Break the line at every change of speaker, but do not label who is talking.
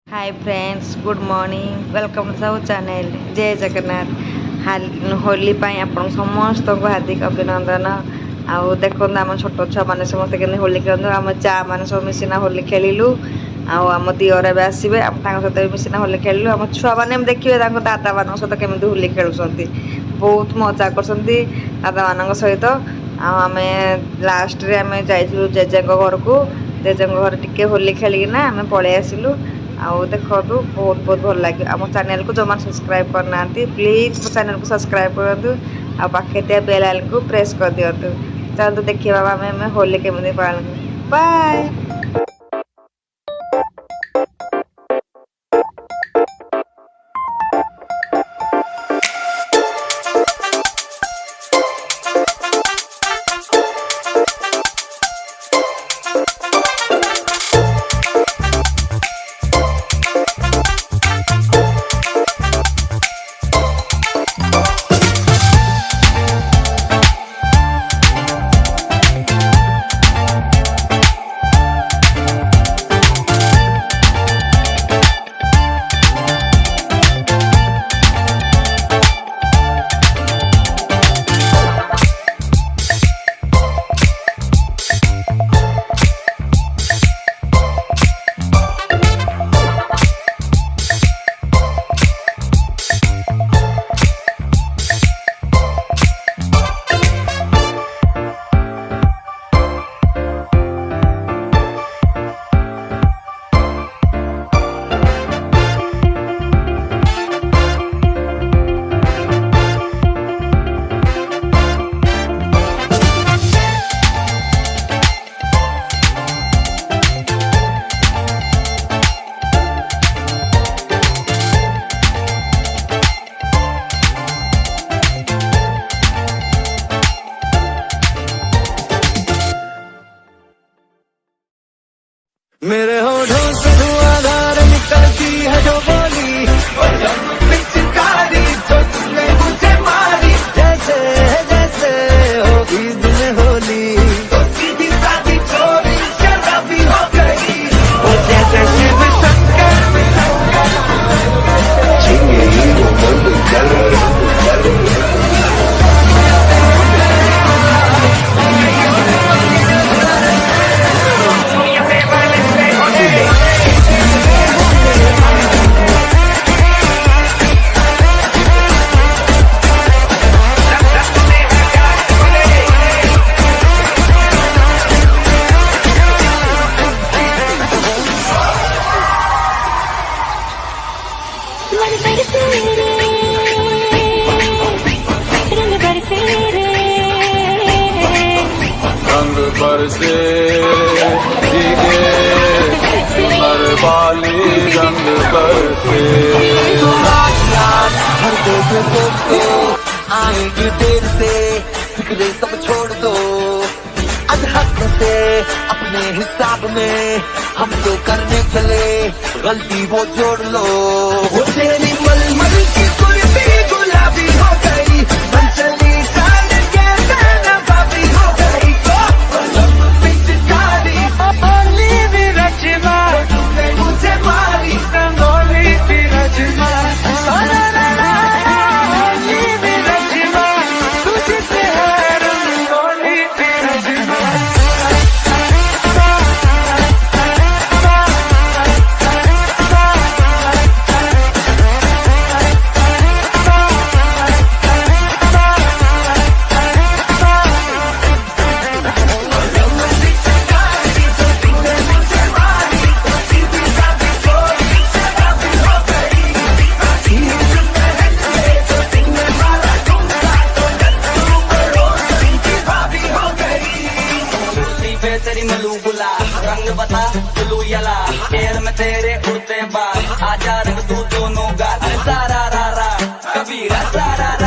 Hi friends, good morning, welcome to our channel Jai Jagannath. Holi पाई आपन समस्त को हार्दिक अभिनंदन। आउ देखो आम छोट छुआ मैंने समस्त के होली खेलु, आम चा मैंने सब मिसिना होली खेलु। आम दिवर ए आसवे सहित मिसिना होली खेलु। आम छुआ मैंने देखिए दादा मान सहित केमी होली खेलुंट, बहुत मजा कर दादा मान सहित। आम लास्ट रे आम जाइलु जेजे घर को, जेजे घर टिके होली खेलिना आम पलि आसिलु। आउ देखो बहुत बहुत भल लगे। आम चैनल को जो मैंने सब्सक्राइब करना प्लीज मो चैनल को सब्सक्राइब करूँ आ पाखे दिया बेल आइकन को प्रेस कर दिंतु। चलते देखिए आम होली केमी पालन। बाय।
मेरे होठों से धुआंधार निकलती है जो बोली, पिचकारी जो तुमने मुझे मारी। जैसे जैसे हो ईद में होली, तो सीधी सादी चोरी शराबी हो गई। वो जैसे शिव शंकर छिंगे वो बंद कर। रंग बरसे भीगे सुनर वाली रंग बरसे। हर दोस्तों आएंगे देर से, फिक्रे सब छोड़ दो आज हक से। अपने हिसाब में हम तो करने चले, गलती वो जोड़ लो। वो तेरी मलमल की कुर्ती गुलाबी हो गई, चली चाल के नवाबी हो गई। पिचकारी ओली भी रचना, तुमने मुझे मारी रंगोली भी रचना। ओली भी रचना, तुझसे है रंगोली भी रचना। तेरी मलू बुला रंग बता चलू यला, एयर में तेरे उड़ते बाल। आजा रंग तू दोनों गाल, सारा रा रा कबीरा सारा।